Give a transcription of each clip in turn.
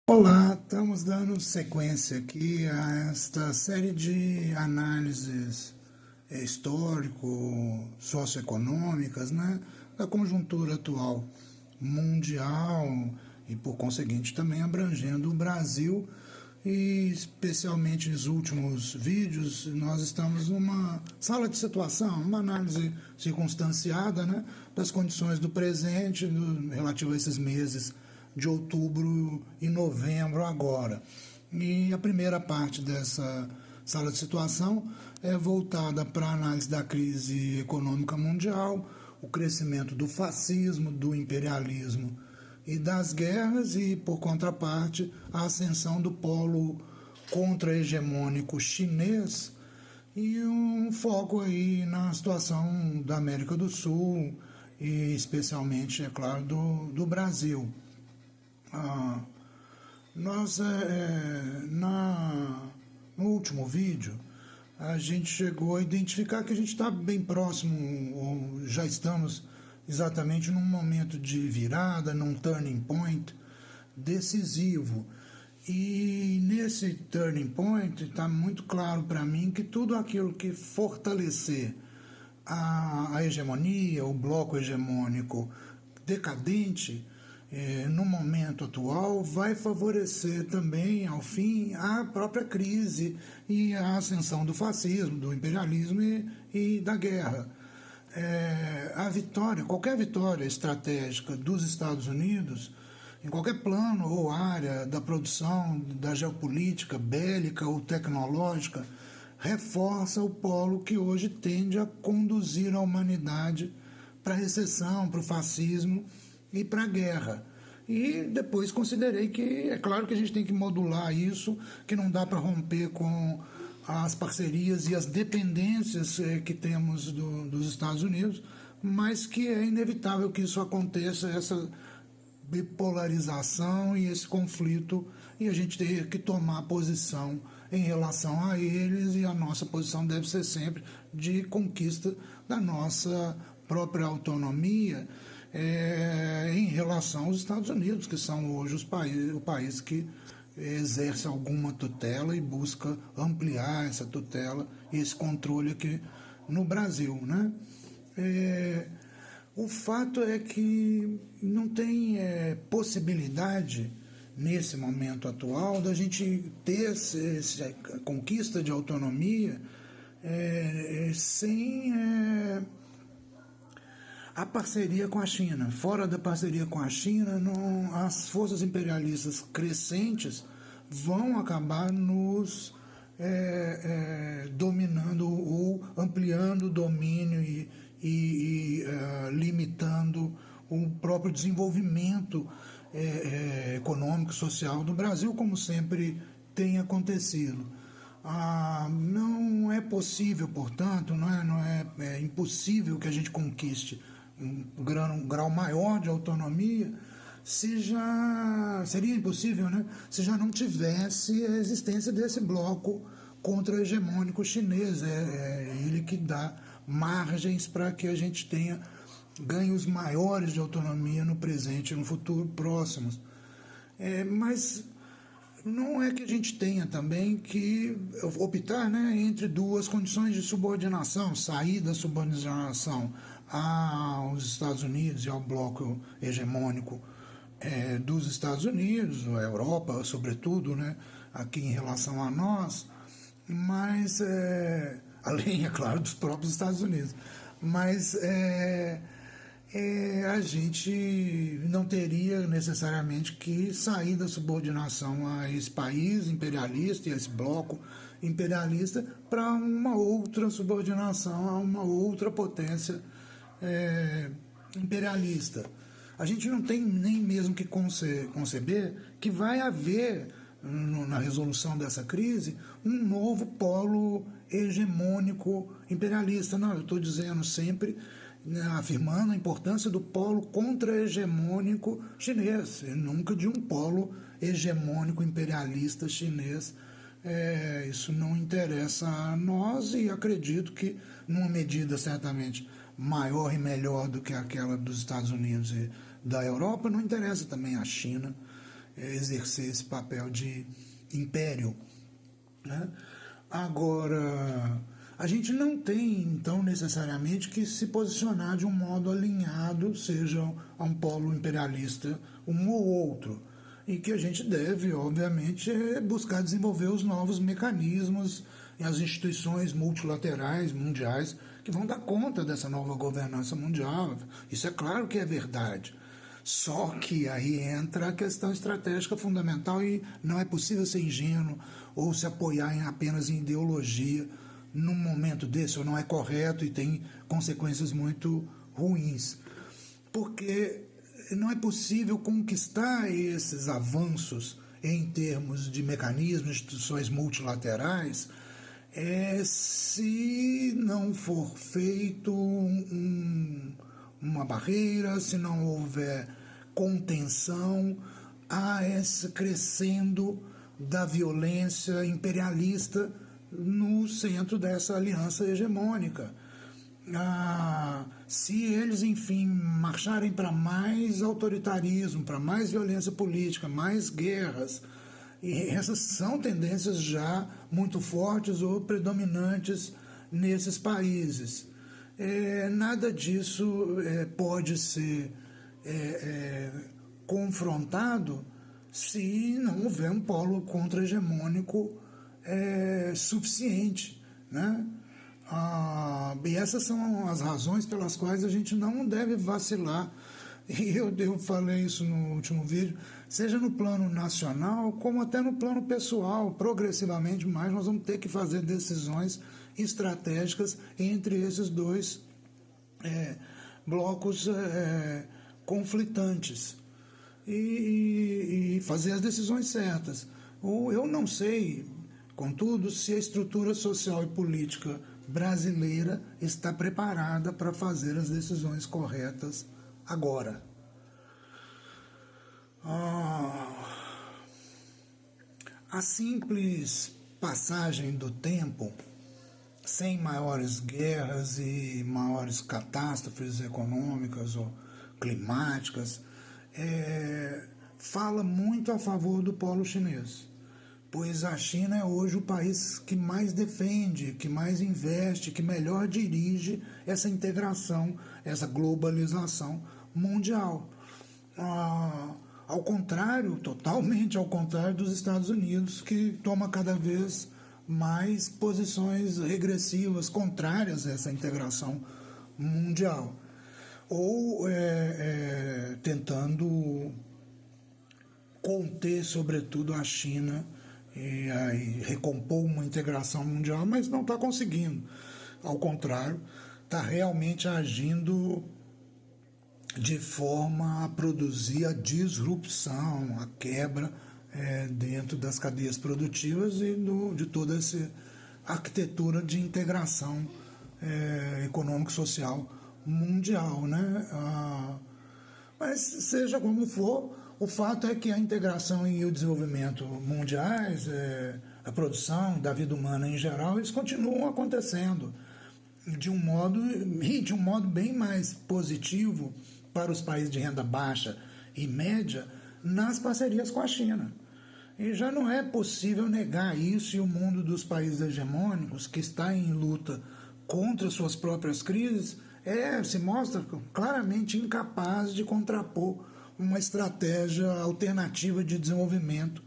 Olá, estamos dando sequência aqui a esta série de análises histórico-socioeconômicas, né, da conjuntura atual mundial e, por conseguinte, também abrangendo o Brasil. E, especialmente nos últimos vídeos, nós estamos numa sala de situação, uma análise circunstanciada, né, das condições do presente relativo a esses meses de outubro e novembro agora. E a primeira parte dessa sala de situação é voltada para a análise da crise econômica mundial, o crescimento do fascismo, do imperialismo e das guerras e, por contraparte, a ascensão do polo contra-hegemônico chinês e um foco aí na situação da América do Sul e especialmente, é claro, do Brasil. Nós, no último vídeo, a gente chegou a identificar que a gente está bem próximo, ou já estamos exatamente num momento de virada, num turning point decisivo. E nesse turning point está muito claro para mim que tudo aquilo que fortalecer a hegemonia, o bloco hegemônico decadente, no momento atual, vai favorecer também, ao fim, a própria crise e a ascensão do fascismo, do imperialismo e da guerra. A vitória, qualquer vitória estratégica dos Estados Unidos, em qualquer plano ou área da produção, da geopolítica, bélica ou tecnológica, reforça o polo que hoje tende a conduzir a humanidade para a recessão, para o fascismo e para a guerra. E depois considerei que, é claro que a gente tem que modular isso, que não dá para romper com as parcerias e as dependências que temos dos Estados Unidos, mas que é inevitável que isso aconteça, essa bipolarização e esse conflito, e a gente tem que tomar posição em relação a eles, e a nossa posição deve ser sempre de conquista da nossa própria autonomia em relação aos Estados Unidos, que são hoje o país que exerce alguma tutela e busca ampliar essa tutela e esse controle aqui no Brasil, né? O fato é que não tem possibilidade, nesse momento atual, da gente ter essa conquista de autonomia sem a parceria com a China. Fora da parceria com a China, as forças imperialistas crescentes vão acabar nos dominando ou ampliando o domínio e limitando o próprio desenvolvimento econômico e social do Brasil, como sempre tem acontecido. Não é possível, portanto, é impossível que a gente conquiste um grau maior de autonomia seria impossível, né, se já não tivesse a existência desse bloco contra-hegemônico chinês. É ele que dá margens para que a gente tenha ganhos maiores de autonomia no presente e no futuro próximos. Mas não é que a gente tenha também que optar, né, entre duas condições de subordinação, sair da subordinação aos Estados Unidos e ao bloco hegemônico dos Estados Unidos, a Europa, sobretudo, né, aqui em relação a nós, mas, além, é claro, dos próprios Estados Unidos, mas a gente não teria necessariamente que sair da subordinação a esse país imperialista e a esse bloco imperialista para uma outra subordinação a uma outra potência imperialista. A gente não tem nem mesmo que conceber que vai haver, na resolução dessa crise, um novo polo hegemônico imperialista. Não, eu estou dizendo sempre, afirmando a importância do polo contra-hegemônico chinês, e nunca de um polo hegemônico imperialista chinês. Isso não interessa a nós, e acredito que, numa medida certamente maior e melhor do que aquela dos Estados Unidos e da Europa, não interessa também a China exercer esse papel de império, né? Agora, a gente não tem, então, necessariamente que se posicionar de um modo alinhado, seja a um polo imperialista um ou outro, e que a gente deve, obviamente, buscar desenvolver os novos mecanismos e as instituições multilaterais, mundiais, que vão dar conta dessa nova governança mundial. Isso é claro que é verdade. Só que aí entra a questão estratégica fundamental e não é possível ser ingênuo ou se apoiar apenas em ideologia num momento desse, ou não é correto e tem consequências muito ruins. Porque não é possível conquistar esses avanços em termos de mecanismos, instituições multilaterais, se não for feito uma barreira, se não houver contenção a esse crescendo da violência imperialista no centro dessa aliança hegemônica. Se eles, enfim, marcharem para mais autoritarismo, para mais violência política, mais guerras, e essas são tendências já muito fortes ou predominantes nesses países. Nada disso pode ser confrontado se não houver um polo contra-hegemônico suficiente, né? E essas são as razões pelas quais a gente não deve vacilar. E eu falei isso no último vídeo, seja no plano nacional, como até no plano pessoal, progressivamente mais nós vamos ter que fazer decisões estratégicas entre esses dois blocos conflitantes e fazer as decisões certas. Eu não sei, contudo, se a estrutura social e política brasileira está preparada para fazer as decisões corretas agora. A simples passagem do tempo, sem maiores guerras e maiores catástrofes econômicas ou climáticas, fala muito a favor do polo chinês, pois a China é hoje o país que mais defende, que mais investe, que melhor dirige essa integração, essa globalização mundial. Ao contrário, totalmente ao contrário dos Estados Unidos, que toma cada vez mais posições regressivas, contrárias a essa integração mundial, ou tentando conter, sobretudo, a China e aí recompor uma integração mundial, mas não está conseguindo. Ao contrário, está realmente agindo de forma a produzir a disrupção, a quebra dentro das cadeias produtivas e de toda essa arquitetura de integração econômico-social mundial, né? Mas seja como for, o fato é que a integração e o desenvolvimento mundiais, a produção da vida humana em geral, eles continuam acontecendo de um modo bem mais positivo para os países de renda baixa e média nas parcerias com a China. E já não é possível negar isso, e o mundo dos países hegemônicos, que está em luta contra suas próprias crises, se mostra claramente incapaz de contrapor uma estratégia alternativa de desenvolvimento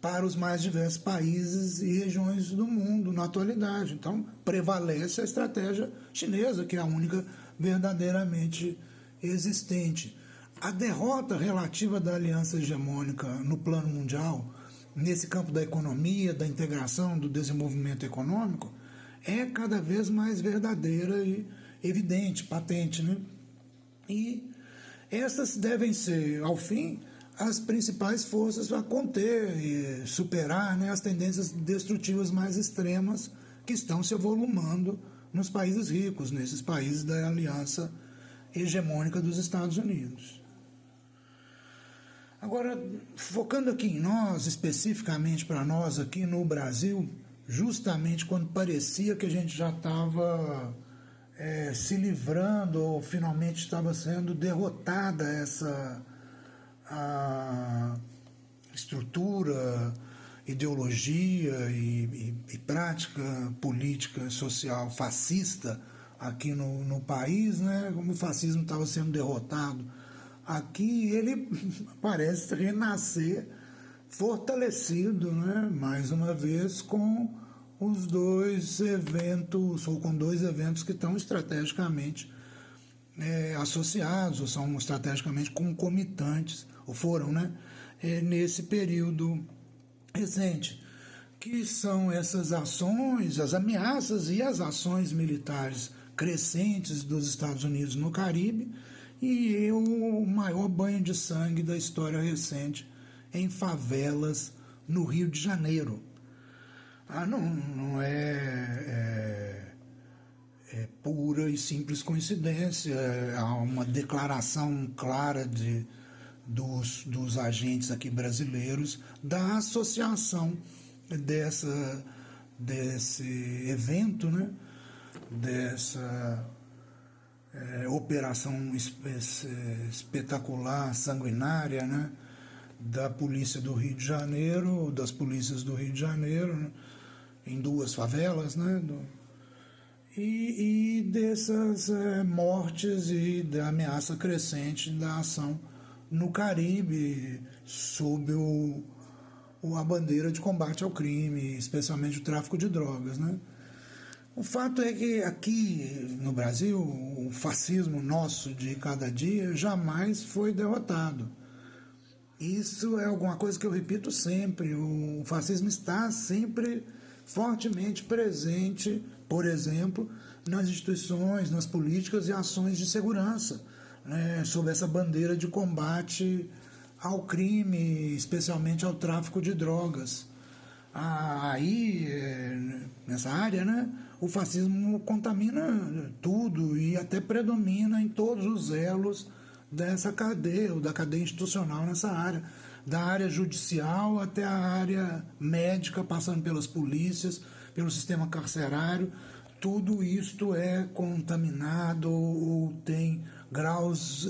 para os mais diversos países e regiões do mundo na atualidade. Então, prevalece a estratégia chinesa, que é a única verdadeiramente existente. A derrota relativa da aliança hegemônica no plano mundial, nesse campo da economia, da integração, do desenvolvimento econômico, é cada vez mais verdadeira e evidente, patente, né? E essas devem ser, ao fim, as principais forças para conter e superar, né, as tendências destrutivas mais extremas que estão se avolumando nos países ricos, nesses países da aliança hegemônica dos Estados Unidos. Agora, focando aqui em nós, especificamente para nós aqui no Brasil, justamente quando parecia que a gente já estava se livrando ou finalmente estava sendo derrotada estrutura, ideologia e prática política social fascista aqui no país, né? Como o fascismo estava sendo derrotado aqui, ele parece renascer fortalecido, né? Mais uma vez com os dois eventos, ou com dois eventos que estão estrategicamente associados, ou são estrategicamente concomitantes, ou foram, né? Nesse período recente, que são essas ações, as ameaças e as ações militares crescentes dos Estados Unidos no Caribe e o maior banho de sangue da história recente em favelas no Rio de Janeiro. Não é pura e simples coincidência, há uma declaração clara dos agentes aqui brasileiros da associação desse evento, né? Dessa operação espetacular, sanguinária, né? Da polícia do Rio de Janeiro, das polícias do Rio de Janeiro, né? Em duas favelas, né? E dessas mortes e da ameaça crescente da ação no Caribe sob a bandeira de combate ao crime, especialmente o tráfico de drogas, né? O fato é que aqui no Brasil o fascismo nosso de cada dia jamais foi derrotado. Isso é alguma coisa que eu repito sempre, o fascismo está sempre fortemente presente, por exemplo, nas instituições, nas políticas e ações de segurança, né, sob essa bandeira de combate ao crime, especialmente ao tráfico de drogas. Aí, nessa área, né, o fascismo contamina tudo e até predomina em todos os elos dessa cadeia, ou da cadeia institucional nessa área, da área judicial até a área médica, passando pelas polícias, pelo sistema carcerário. Tudo isto é contaminado ou tem graus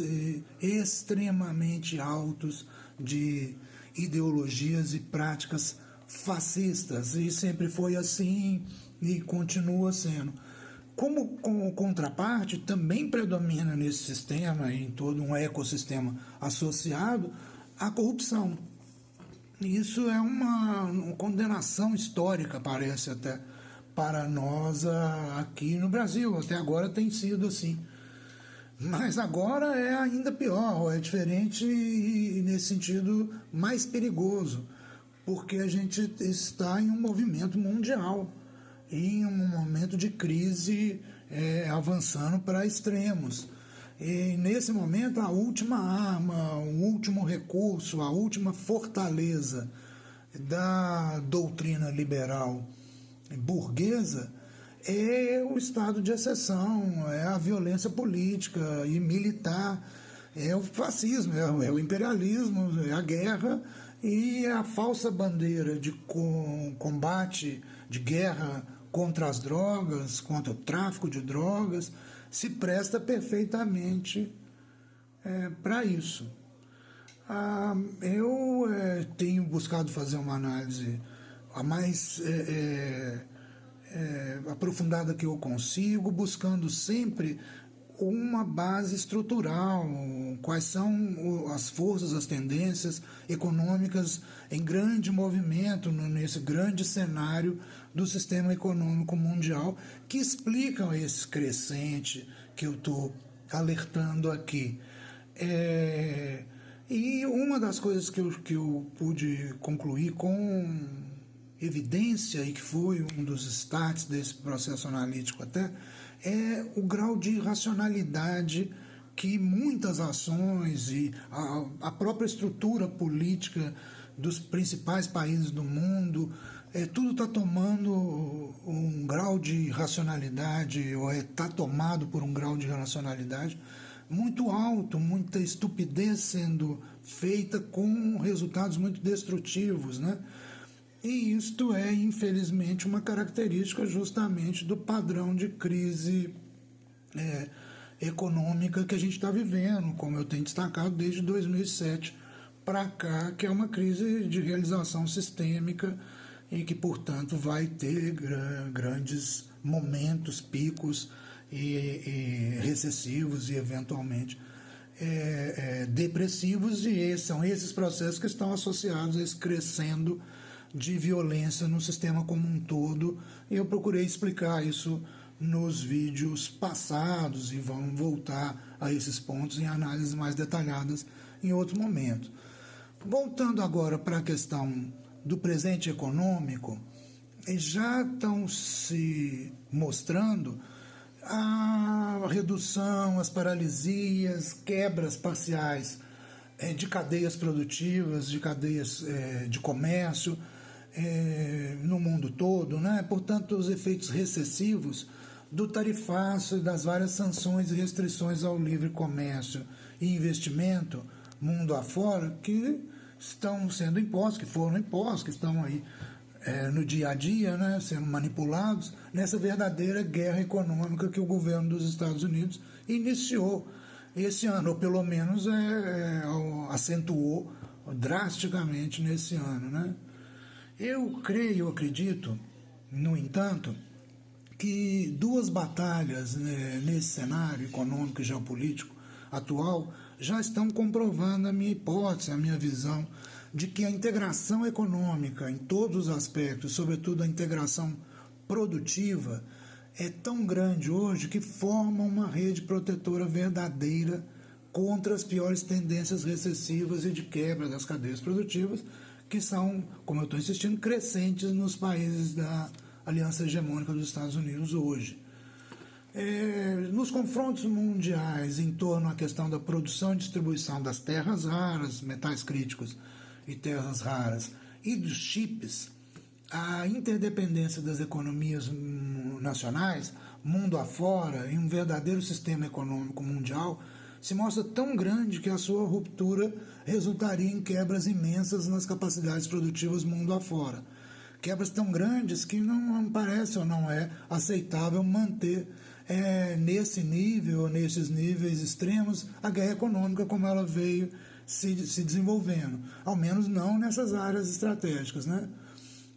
extremamente altos de ideologias e práticas fascistas, e sempre foi assim e continua sendo. Como contraparte, também predomina nesse sistema, em todo um ecossistema associado, a corrupção. Isso é uma condenação histórica, parece até, para nós aqui no Brasil. Até agora tem sido assim. Mas agora é ainda pior, é diferente e, nesse sentido, mais perigoso, porque a gente está em um movimento mundial, em um momento de crise avançando para extremos. E nesse momento, a última arma, o último recurso, a última fortaleza da doutrina liberal burguesa é o estado de exceção, é a violência política e militar, é o fascismo, é o imperialismo, é a guerra e a falsa bandeira de combate, de guerra contra as drogas, contra o tráfico de drogas, se presta perfeitamente para isso. Eu tenho buscado fazer uma análise a mais aprofundada que eu consigo, buscando sempre uma base estrutural, quais são as forças, as tendências econômicas em grande movimento nesse grande cenário do sistema econômico mundial que explicam esse crescente que eu estou alertando aqui. E uma das coisas que eu pude concluir com evidência, e que foi um dos starts desse processo analítico até, é o grau de racionalidade que muitas ações e a própria estrutura política dos principais países do mundo, tudo está tomando um grau de racionalidade, ou está tomado por um grau de racionalidade muito alto, muita estupidez sendo feita com resultados muito destrutivos, né? E isto é, infelizmente, uma característica justamente do padrão de crise econômica que a gente está vivendo, como eu tenho destacado desde 2007 para cá, que é uma crise de realização sistêmica e que, portanto, vai ter grandes momentos, picos e recessivos e, eventualmente, depressivos, e são esses processos que estão associados a esse crescendo de violência no sistema como um todo. Eu procurei explicar isso nos vídeos passados e vamos voltar a esses pontos em análises mais detalhadas em outro momento. Voltando agora para a questão do presente econômico, já estão se mostrando a redução, as paralisias, quebras parciais de cadeias produtivas, de cadeias de comércio no mundo todo, né? Portanto, os efeitos recessivos do tarifaço e das várias sanções e restrições ao livre comércio e investimento mundo afora que estão sendo impostos, que foram impostos, que estão aí no dia a dia, né, sendo manipulados nessa verdadeira guerra econômica que o governo dos Estados Unidos iniciou esse ano, ou pelo menos acentuou drasticamente nesse ano, né? Eu acredito, no entanto, que duas batalhas nesse cenário econômico e geopolítico atual já estão comprovando a minha hipótese, a minha visão de que a integração econômica em todos os aspectos, sobretudo a integração produtiva, é tão grande hoje que forma uma rede protetora verdadeira contra as piores tendências recessivas e de quebra das cadeias produtivas, que são, como eu estou insistindo, crescentes nos países da Aliança Hegemônica dos Estados Unidos hoje. Nos confrontos mundiais em torno à questão da produção e distribuição das terras raras, metais críticos e terras raras, e dos chips, a interdependência das economias nacionais, mundo afora, em um verdadeiro sistema econômico mundial, se mostra tão grande que a sua ruptura resultaria em quebras imensas nas capacidades produtivas mundo afora. Quebras tão grandes que não parece ou não é aceitável manter nesse nível, nesses níveis extremos, a guerra econômica como ela veio se desenvolvendo, ao menos não nessas áreas estratégicas, né?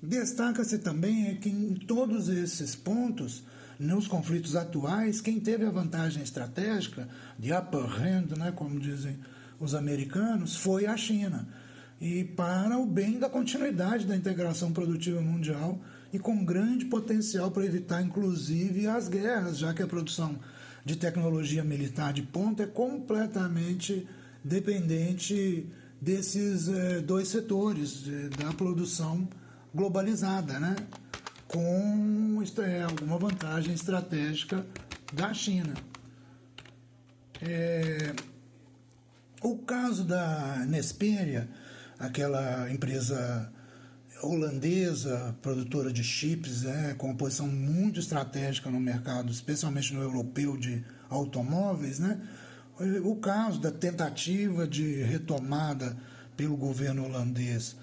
Destaca-se também que em todos esses pontos, nos conflitos atuais, quem teve a vantagem estratégica, de upper hand, né, como dizem os americanos, foi a China, e para o bem da continuidade da integração produtiva mundial e com grande potencial para evitar, inclusive, as guerras, já que a produção de tecnologia militar de ponta é completamente dependente desses dois setores da produção globalizada, né? Com alguma vantagem estratégica da China. O caso da Nexperia, aquela empresa holandesa, produtora de chips, com uma posição muito estratégica no mercado, especialmente no europeu de automóveis, né? O caso da tentativa de retomada pelo governo holandês,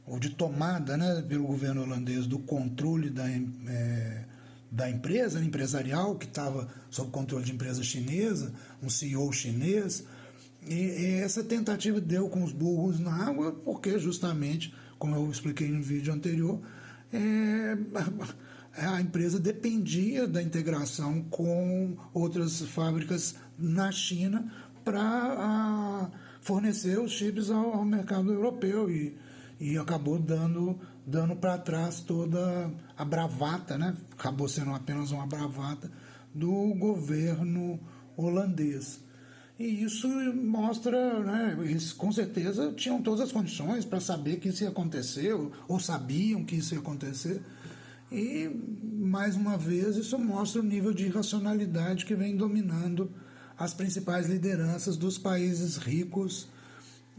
ou de tomada, né, pelo governo holandês do controle da empresa empresarial, que estava sob controle de empresa chinesa, um CEO chinês, e essa tentativa deu com os burros na água, porque justamente, como eu expliquei no vídeo anterior, a empresa dependia da integração com outras fábricas na China para fornecer os chips ao mercado europeu e acabou dando para trás toda a bravata, né? Acabou sendo apenas uma bravata do governo holandês. E isso mostra, né, eles com certeza tinham todas as condições para saber que isso ia acontecer, ou sabiam que isso ia acontecer. E, mais uma vez, isso mostra o nível de irracionalidade que vem dominando as principais lideranças dos países ricos,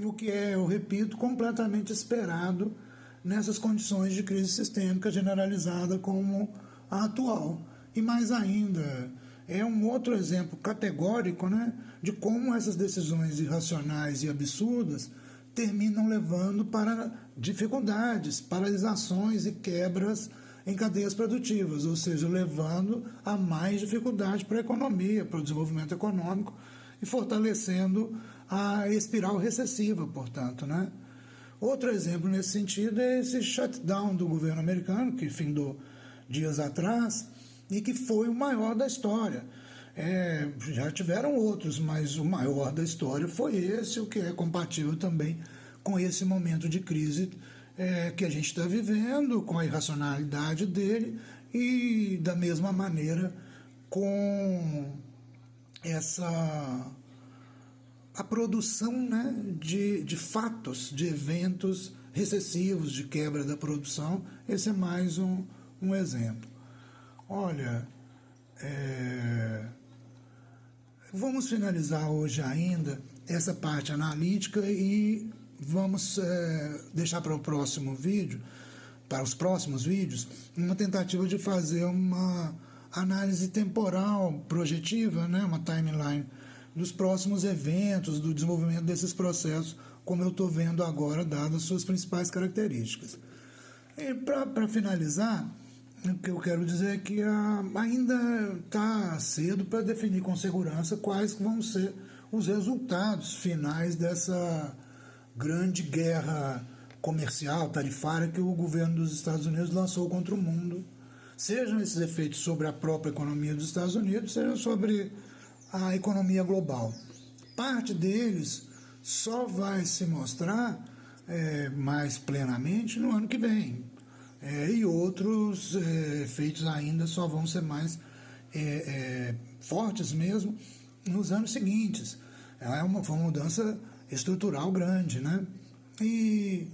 o que é, eu repito, completamente esperado nessas condições de crise sistêmica generalizada como a atual. E mais ainda, é um outro exemplo categórico, né, de como essas decisões irracionais e absurdas terminam levando para dificuldades, paralisações e quebras em cadeias produtivas, ou seja, levando a mais dificuldade para a economia, para o desenvolvimento econômico e fortalecendo a espiral recessiva, portanto, né? Outro exemplo nesse sentido é esse shutdown do governo americano, que findou dias atrás e que foi o maior da história. Já tiveram outros, mas o maior da história foi esse, o que é compatível também com esse momento de crise que a gente está vivendo, com a irracionalidade dele e, da mesma maneira, com a produção, né, de fatos, de eventos recessivos, de quebra da produção. Esse é mais um exemplo. Olha, vamos finalizar hoje ainda essa parte analítica e vamos deixar para o próximo vídeo, para os próximos vídeos, uma tentativa de fazer uma análise temporal projetiva, né, uma timeline dos próximos eventos, do desenvolvimento desses processos, como eu estou vendo agora, dadas suas principais características. E para finalizar, o que eu quero dizer é que ainda está cedo para definir com segurança quais vão ser os resultados finais dessa grande guerra comercial, tarifária, que o governo dos Estados Unidos lançou contra o mundo. Sejam esses efeitos sobre a própria economia dos Estados Unidos, sejam sobre a economia global. Parte deles só vai se mostrar mais plenamente no ano que vem. E outros efeitos ainda só vão ser mais fortes mesmo nos anos seguintes. Foi uma mudança estrutural grande, né? E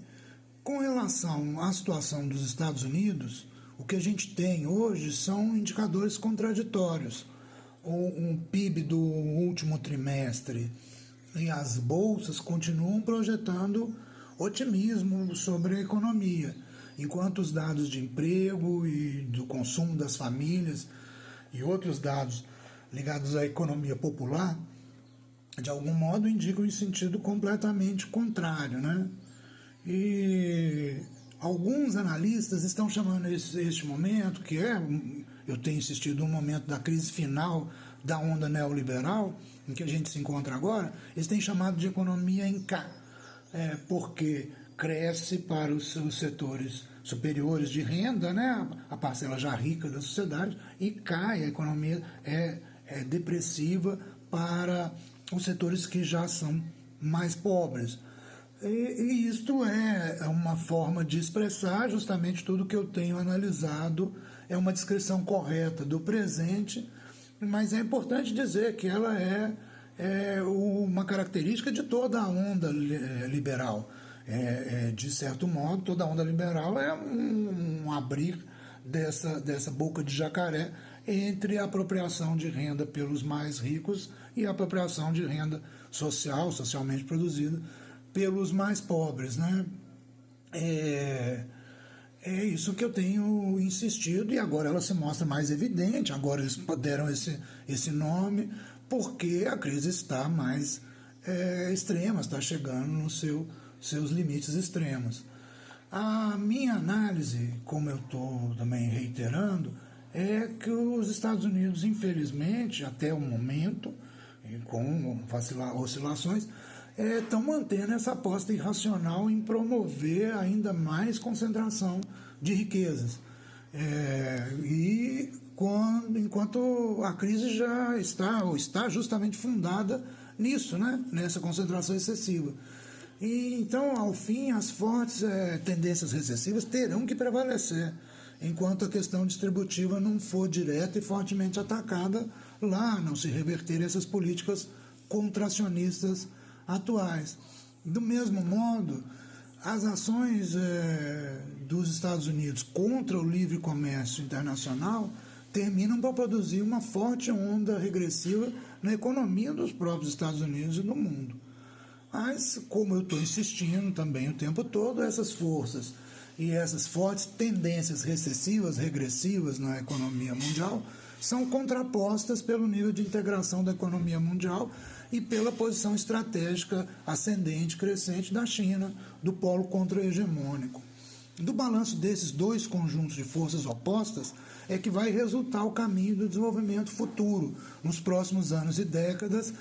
com relação à situação dos Estados Unidos, o que a gente tem hoje são indicadores contraditórios. O PIB do último trimestre e as bolsas continuam projetando otimismo sobre a economia, enquanto os dados de emprego e do consumo das famílias e outros dados ligados à economia popular, de algum modo, indicam em sentido completamente contrário, né? E alguns analistas estão chamando este momento, que eu tenho insistido, um momento da crise final da onda neoliberal, em que a gente se encontra agora, eles têm chamado de economia em K, porque cresce para os setores superiores de renda, né, a parcela já rica da sociedade, e cai, a economia é depressiva para os setores que já são mais pobres. E isto é uma forma de expressar justamente tudo que eu tenho analisado, é uma descrição correta do presente, mas é importante dizer que ela é uma característica de toda a onda liberal. De certo modo, toda a onda liberal é um abrir dessa boca de jacaré entre a apropriação de renda pelos mais ricos e a apropriação de renda socialmente produzida, pelos mais pobres, né? É isso que eu tenho insistido, e agora ela se mostra mais evidente. Agora eles deram esse nome porque a crise está mais extrema, está chegando nos seus limites extremos. A minha análise, como eu estou também reiterando, é que os Estados Unidos, infelizmente, até o momento, com oscilações, estão mantendo essa aposta irracional em promover ainda mais concentração de riquezas. Enquanto a crise já está justamente fundada nisso, né? Nessa concentração excessiva. E, então, ao fim, as fortes tendências recessivas terão que prevalecer, enquanto a questão distributiva não for direta e fortemente atacada lá, não se reverterem essas políticas contracionistas atuais. Do mesmo modo, as ações dos Estados Unidos contra o livre comércio internacional terminam por produzir uma forte onda regressiva na economia dos próprios Estados Unidos e do mundo. Mas, como eu estou insistindo também o tempo todo, essas forças e essas fortes tendências recessivas, regressivas na economia mundial são contrapostas pelo nível de integração da economia mundial e pela posição estratégica ascendente, crescente da China, do polo contra-hegemônico. Do balanço desses dois conjuntos de forças opostas é que vai resultar o caminho do desenvolvimento futuro. Nos próximos anos e décadas,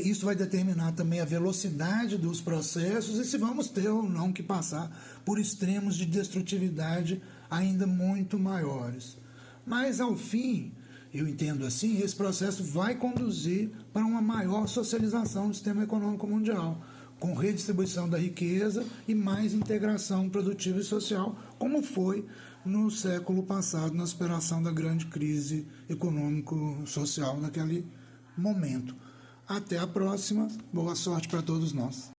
isso vai determinar também a velocidade dos processos e se vamos ter ou não que passar por extremos de destrutividade ainda muito maiores. Mas, ao fim, eu entendo assim, esse processo vai conduzir para uma maior socialização do sistema econômico mundial, com redistribuição da riqueza e mais integração produtiva e social, como foi no século passado, na superação da grande crise econômico-social naquele momento. Até a próxima, boa sorte para todos nós.